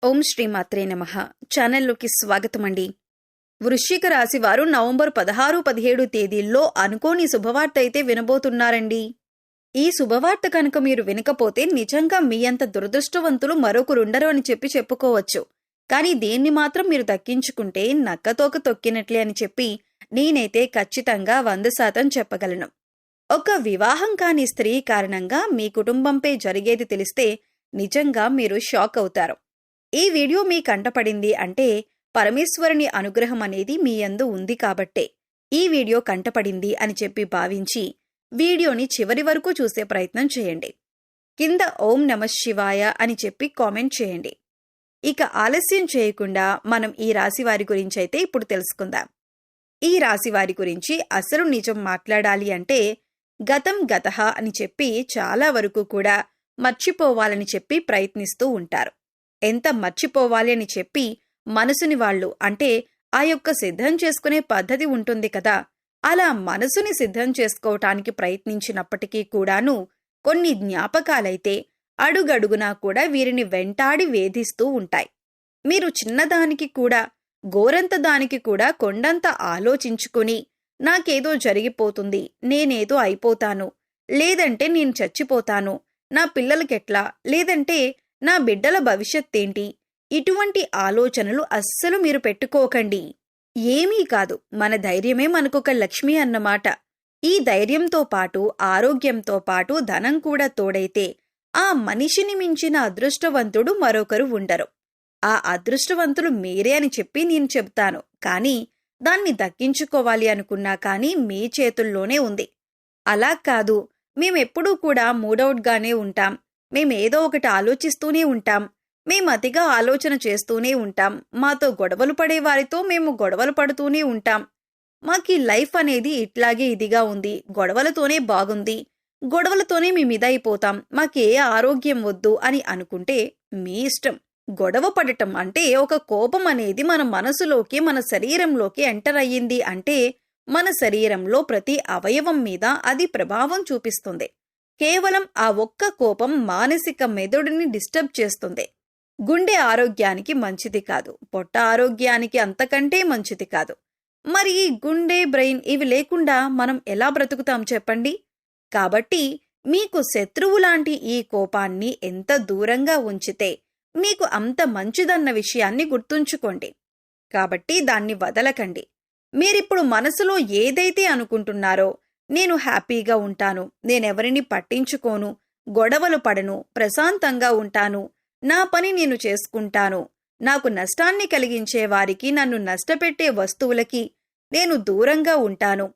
ఓం శ్రీమాత్రే నమః. ఛానల్లోకి స్వాగతమండి. వృశ్చిక రాశి వారు నవంబర్ 16-17 తేదీల్లో అనుకోని శుభవార్త అయితే వినబోతున్నారండి. ఈ శుభవార్త కనుక మీరు వినకపోతే నిజంగా మీ అంత దురదృష్టవంతులు మరొకరుండరు అని చెప్పుకోవచ్చు. కానీ దీన్ని మాత్రం మీరు దక్కించుకుంటే నక్కతోక తొక్కినట్లే అని చెప్పి నేనైతే ఖచ్చితంగా 100% చెప్పగలను. ఒక వివాహం కాని స్త్రీ కారణంగా మీ కుటుంబంపై జరిగేది తెలిస్తే నిజంగా మీరు షాక్ అవుతారు. ఈ వీడియో మీ కంటపడింది అంటే పరమేశ్వరుని అనుగ్రహం అనేది మీ యందు ఉంది కాబట్టే ఈ వీడియో కంటపడింది అని చెప్పి భావించి వీడియోని చివరి వరకు చూసే ప్రయత్నం చేయండి. కింద ఓం నమః శివాయ అని చెప్పి కామెంట్ చేయండి. ఇక ఆలస్యం చేయకుండా మనం ఈ రాశి వారి గురించి అయితే ఇప్పుడు తెలుసుకుందాం. ఈ రాశి వారి గురించి అసలు నిజం మాట్లాడాలి అంటే గతం గతః అని చెప్పి చాలా వరకు కూడా మర్చిపోవాలని చెప్పి ప్రయత్నిస్తూ ఉంటారు. ఎంత మర్చిపోవాలి అని చెప్పి మనసుని వాళ్ళు అంటే ఆ యొక్క సిద్ధం చేసుకునే పద్ధతి ఉంటుంది కదా, అలా మనసుని సిద్ధం చేసుకోవటానికి ప్రయత్నించినప్పటికీ కూడాను కొన్ని జ్ఞాపకాలైతే అడుగడుగునా కూడా వీరిని వెంటాడి వేధిస్తూ ఉంటాయి. మీరు చిన్నదానికి కూడా గోరంత దానికి కూడా కొండంత ఆలోచించుకుని నాకేదో జరిగిపోతుంది, నేనేదో అయిపోతాను, లేదంటే నేను చచ్చిపోతాను, నా పిల్లలకెట్లా, లేదంటే నా బిడ్డల భవిష్యత్తేంటి, ఇటువంటి ఆలోచనలు అస్సలు మీరు పెట్టుకోకండి. ఏమీ కాదు, మన ధైర్యమే మనకొక లక్ష్మి అన్నమాట. ఈ ధైర్యంతో పాటు ఆరోగ్యంతో పాటు ధనం కూడా తోడైతే ఆ మనిషిని మించిన అదృష్టవంతుడు మరొకరు ఉండరు. ఆ అదృష్టవంతులు మీరే అని చెప్పి నేను చెబుతాను. కానీ దాన్ని దక్కించుకోవాలి అనుకున్నా కానీ మీ చేతుల్లోనే ఉంది. అలా కాదు, మేమెప్పుడూ కూడా మూడౌట్గానే ఉంటాం, మేమేదో ఒకటి ఆలోచిస్తూనే ఉంటాం, మేమతిగా ఆలోచన చేస్తూనే ఉంటాం, మాతో గొడవలు పడేవారితో మేము గొడవలు పడుతూనే ఉంటాం, మాకీ లైఫ్ అనేది ఇట్లాగే ఇదిగా ఉంది, గొడవలతోనే బాగుంది, గొడవలతోనే మేమిదైపోతాం, మాకే ఆరోగ్యం వద్దు అని అనుకుంటే మీ ఇష్టం. గొడవ పడటం అంటే ఒక కోపం అనేది మన మనసులోకి మన శరీరంలోకి ఎంటర్ అయ్యింది అంటే మన శరీరంలో ప్రతి అవయవం మీద అది ప్రభావం చూపిస్తుంది. కేవలం ఆ ఒక్క కోపం మానసిక మెదడుని డిస్టర్బ్ చేస్తుంది. గుండె ఆరోగ్యానికి మంచిది కాదు, పొట్ట ఆరోగ్యానికి అంతకంటే మంచిది కాదు. మరి ఈ గుండె బ్రెయిన్ ఇవి లేకుండా మనం ఎలా బ్రతుకుతాం చెప్పండి? కాబట్టి మీకు శత్రువులాంటి ఈ కోపాన్ని ఎంత దూరంగా ఉంచితే మీకు అంత మంచిదన్న విషయాన్ని గుర్తుంచుకోండి. కాబట్టి దాన్ని వదలకండి. మీరిప్పుడు మనసులో ఏదైతే అనుకుంటున్నారో, నేను హ్యాపీగా ఉంటాను, నేనెవరిని పట్టించుకోను, గొడవలు పడను, ప్రశాంతంగా ఉంటాను, నా పని నేను చేసుకుంటాను, నాకు నష్టాన్ని కలిగించే వారికి, నన్ను నష్టపెట్టే వస్తువులకి నేను దూరంగా ఉంటాను,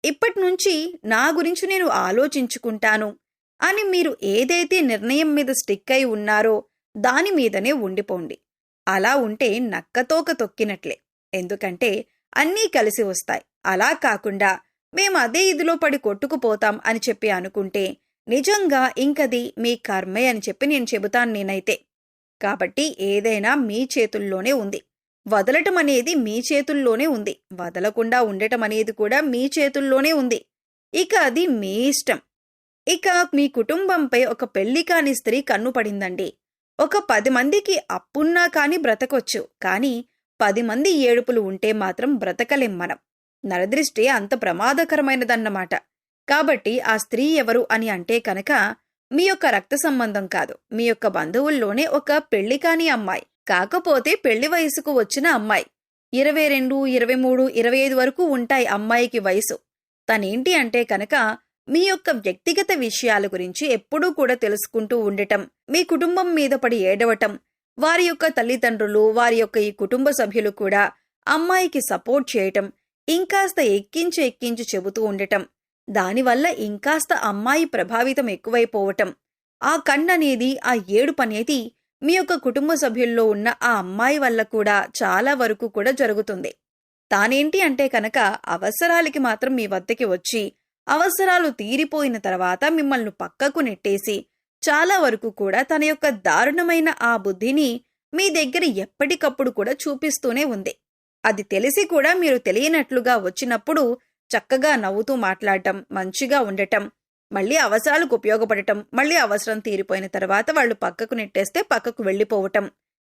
ఇప్పటినుంచి నా గురించి నేను ఆలోచించుకుంటాను అని మీరు ఏదైతే నిర్ణయం మీద స్టిక్ అయి ఉన్నారో దాని మీదనే ఉండిపోండి. అలా ఉంటే నక్కతోక తొక్కినట్లే. ఎందుకంటే అన్నీ కలిసి వస్తాయి. అలా కాకుండా మేము అదే ఇదిలో పడి కొట్టుకుపోతాం అని చెప్పి అనుకుంటే నిజంగా ఇంకది మీ కర్మే అని చెప్పి నేను చెబుతాను నేనైతే. కాబట్టి ఏదైనా మీ చేతుల్లోనే ఉంది. వదలటం అనేది మీ చేతుల్లోనే ఉంది. వదలకుండా ఉండటం అనేది కూడా మీ చేతుల్లోనే ఉంది. ఇక అది మీ ఇష్టం. ఇక మీ కుటుంబంపై ఒక పెళ్లి కాని స్త్రీ కన్ను పడిందండి. ఒక 10 మందికి అప్పున్నా కాని బ్రతకొచ్చు, కానీ 10 మంది ఏడుపులు ఉంటే మాత్రం బ్రతకలేం మనం. నరదృష్టి అంత ప్రమాదకరమైనదన్నమాట. కాబట్టి ఆ స్త్రీ ఎవరు అని అంటే కనుక మీ యొక్క రక్త సంబంధం కాదు, మీ యొక్క బంధువుల్లోనే ఒక పెళ్లి కాని అమ్మాయి, కాకపోతే పెళ్లి వయసుకు వచ్చిన అమ్మాయి. 22, 23, 25 వరకు ఉంటాయి అమ్మాయికి వయసు. తనేంటి అంటే కనుక మీ యొక్క వ్యక్తిగత విషయాల గురించి ఎప్పుడూ కూడా తెలుసుకుంటూ ఉండటం, మీ కుటుంబం మీద పడి ఏడవటం, వారి యొక్క తల్లిదండ్రులు, వారి యొక్క ఈ కుటుంబ సభ్యులు కూడా అమ్మాయికి సపోర్ట్ చేయటం, ఇంకాస్త ఎక్కించి చెబుతూ ఉండటం, దానివల్ల ఇంకాస్త అమ్మాయి ప్రభావితం ఎక్కువైపోవటం, ఆ కన్ననేది ఆ ఏడుపనేది మీ యొక్క కుటుంబ సభ్యుల్లో ఉన్న ఆ అమ్మాయి వల్ల కూడా చాలా వరకు కూడా జరుగుతుంది. తానేంటి అంటే కనుక అవసరాలకి మాత్రం మీ వద్దకి వచ్చి అవసరాలు తీరిపోయిన తర్వాత మిమ్మల్ని పక్కకు నెట్టేసి చాలా వరకు కూడా తన యొక్క దారుణమైన ఆ బుద్ధిని మీ దగ్గర ఎప్పటికప్పుడు కూడా చూపిస్తూనే ఉంది. అది తెలిసి కూడా మీరు తెలియనట్లుగా వచ్చినప్పుడు చక్కగా నవ్వుతూ మాట్లాడటం, మంచిగా ఉండటం, మళ్ళీ అవసరాలకు ఉపయోగపడటం, మళ్ళీ అవసరం తీరిపోయిన తర్వాత వాళ్ళు పక్కకు నెట్టేస్తే పక్కకు వెళ్ళిపోవటం,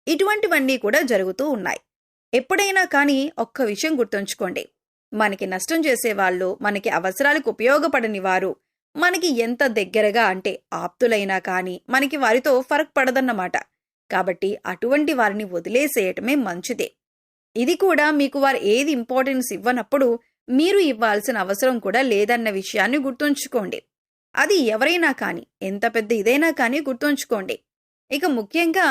ఇటువంటివన్నీ కూడా జరుగుతూ ఉన్నాయి. ఎప్పుడైనా కానీ ఒక్క విషయం గుర్తుంచుకోండి. మనకి నష్టం చేసేవాళ్ళు, మనకి అవసరాలకు ఉపయోగపడని వారు, మనకి ఎంత దగ్గరగా అంటే ఆప్తులైనా కానీ మనకి వారితో ఫరక్ పడదన్నమాట. కాబట్టి అటువంటి వారిని వదిలేసేయటమే మంచిదే. ఇది కూడా మీకు వారు ఏది ఇంపార్టెన్స్ ఇవ్వనప్పుడు మీరు ఇవ్వాల్సిన అవసరం కూడా లేదన్న విషయాన్ని గుర్తుంచుకోండి. అది ఎవరైనా కానీ, ఎంత పెద్ద ఇదైనా కానీ గుర్తుంచుకోండి. ఇక ముఖ్యంగా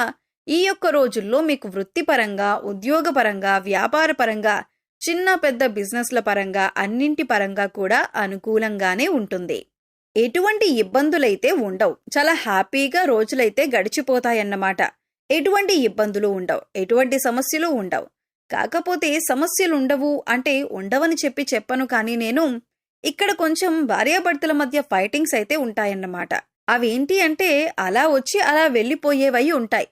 ఈ యొక్క రోజుల్లో మీకు వృత్తిపరంగా, ఉద్యోగపరంగా, వ్యాపారపరంగా, చిన్న పెద్ద బిజినెస్ల పరంగా, అన్నింటి పరంగా కూడా అనుకూలంగానే ఉంటుంది. ఎటువంటి ఇబ్బందులైతే ఉండవు. చాలా హ్యాపీగా రోజులైతే గడిచిపోతాయన్నమాట. ఎటువంటి ఇబ్బందులు ఉండవు, ఎటువంటి సమస్యలు ఉండవు. కాకపోతే సమస్యలుండవు అంటే ఉండవని చెప్పను కానీ నేను ఇక్కడ కొంచెం భార్యాభర్తల మధ్య ఫైటింగ్స్ అయితే ఉంటాయన్నమాట. అవేంటి అంటే అలా వచ్చి అలా వెళ్ళిపోయేవై ఉంటాయి.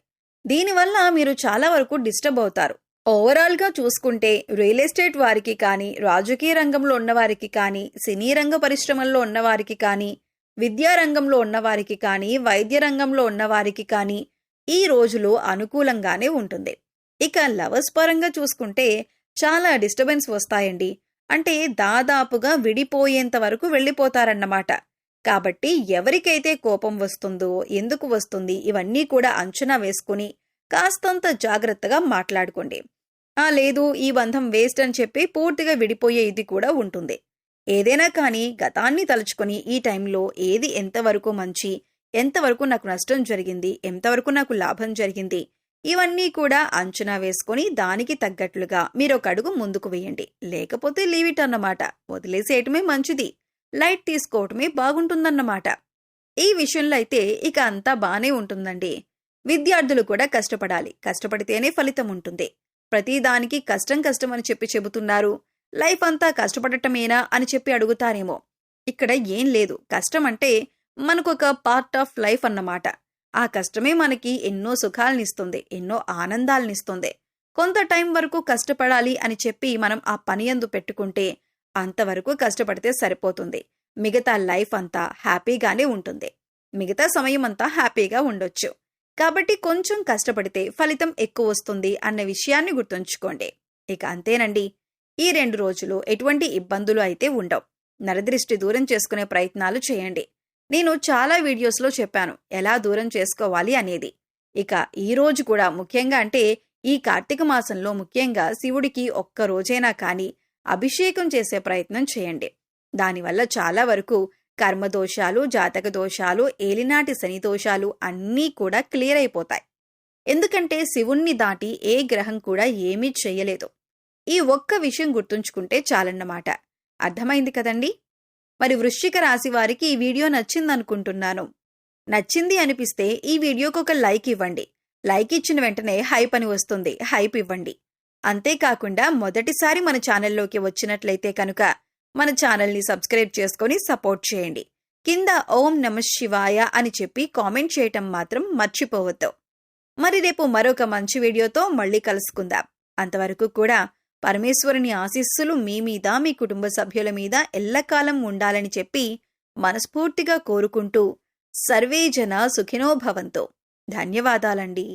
దీనివల్ల మీరు చాలా వరకు డిస్టర్బ్ అవుతారు. ఓవరాల్గా చూసుకుంటే రియల్ ఎస్టేట్ వారికి కానీ, రాజకీయ రంగంలో ఉన్నవారికి కానీ, సినీ రంగ పరిశ్రమల్లో ఉన్నవారికి కానీ, విద్యారంగంలో ఉన్నవారికి కానీ, వైద్య రంగంలో ఉన్నవారికి కానీ ఈ రోజులు అనుకూలంగానే ఉంటుంది. ఇక లవర్స్ పరంగా చూసుకుంటే చాలా డిస్టర్బెన్స్ వస్తాయండి. అంటే దాదాపుగా విడిపోయేంత వరకు వెళ్ళిపోతారన్నమాట. కాబట్టి ఎవరికైతే కోపం వస్తుందో, ఎందుకు వస్తుంది, ఇవన్నీ కూడా అంచనా వేసుకుని కాస్తంత జాగ్రత్తగా మాట్లాడుకోండి. లేదు ఈ బంధం వేస్ట్ అని చెప్పి పూర్తిగా విడిపోయే ఇది కూడా ఉంటుంది. ఏదైనా కానీ గతాన్ని తలుచుకొని ఈ టైంలో ఏది ఎంతవరకు మంచి, ఎంతవరకు నాకు నష్టం జరిగింది, ఎంతవరకు నాకు లాభం జరిగింది, ఇవన్నీ కూడా అంచనా వేసుకొని దానికి తగ్గట్లుగా మీరొక అడుగు ముందుకు వేయండి. లేకపోతే లీవ్ ఇట్ అన్నమాట. వదిలేసేయటమే మంచిది. లైట్ తీసుకోవటమే బాగుంటుందన్నమాట. ఈ విషయంలో అయితే ఇక అంతా బానే ఉంటుందండి. విద్యార్థులు కూడా కష్టపడాలి. కష్టపడితేనే ఫలితం ఉంటుంది. ప్రతిదానికి కష్టం కష్టం అని చెబుతున్నారు. లైఫ్ అంతా కష్టపడటమేనా అని చెప్పి అడుగుతారేమో. ఇక్కడ ఏం లేదు. కష్టం అంటే మనకొక పార్ట్ ఆఫ్ లైఫ్ అన్నమాట. ఆ కష్టమే మనకి ఎన్నో సుఖాలనిస్తుంది, ఎన్నో ఆనందాలనిస్తుంది. కొంత టైం వరకు కష్టపడాలి అని చెప్పి మనం ఆ పని యందు పెట్టుకుంటే అంతవరకు కష్టపడితే సరిపోతుంది. మిగతా లైఫ్ అంతా హ్యాపీగానే ఉంటుంది. మిగతా సమయం అంతా హ్యాపీగా ఉండొచ్చు. కాబట్టి కొంచెం కష్టపడితే ఫలితం ఎక్కువ వస్తుంది అన్న విషయాన్ని గుర్తుంచుకోండి. ఇక అంతేనండి. ఈ 2 రోజులు ఎటువంటి ఇబ్బందులు అయితే ఉండవు. నరదృష్టి దూరం చేసుకునే ప్రయత్నాలు చేయండి. నేను చాలా వీడియోస్లో చెప్పాను ఎలా దూరం చేసుకోవాలి అనేది. ఇక ఈ రోజు కూడా ముఖ్యంగా అంటే ఈ కార్తీక మాసంలో ముఖ్యంగా శివుడికి ఒక్క రోజైనా కానీ అభిషేకం చేసే ప్రయత్నం చేయండి. దానివల్ల చాలా వరకు కర్మదోషాలు, జాతక దోషాలు, ఏలినాటి శని దోషాలు అన్నీ కూడా క్లియర్ అయిపోతాయి. ఎందుకంటే శివుణ్ణి దాటి ఏ గ్రహం కూడా ఏమీ చెయ్యలేదు. ఈ ఒక్క విషయం గుర్తుంచుకుంటే చాలన్నమాట. అర్థమైంది కదండి? మరి వృశ్చిక రాశి వారికి ఈ వీడియో నచ్చిందనుకుంటున్నాను. నచ్చింది అనిపిస్తే ఈ వీడియోకి ఒక లైక్ ఇవ్వండి. లైక్ ఇచ్చిన వెంటనే హైప్ అని వస్తుంది. హైప్ ఇవ్వండి. అంతేకాకుండా మొదటిసారి మన ఛానల్లోకి వచ్చినట్లయితే కనుక మన ఛానల్ని సబ్స్క్రైబ్ చేసుకొని సపోర్ట్ చేయండి. కింద ఓం నమః శివాయ అని చెప్పి కామెంట్ చేయటం మాత్రం మర్చిపోవద్దు. మరి రేపు మరొక మంచి వీడియోతో మళ్ళీ కలుసుకుందాం. అంతవరకు కూడా పరమేశ్వరుని ఆశీస్సులు మీ మీద, మీ కుటుంబ సభ్యుల మీద ఎల్లకాలం ఉండాలని చెప్పి మనస్ఫూర్తిగా కోరుకుంటూ సర్వే జన సుఖినో భవంతు. ధన్యవాదాలండి.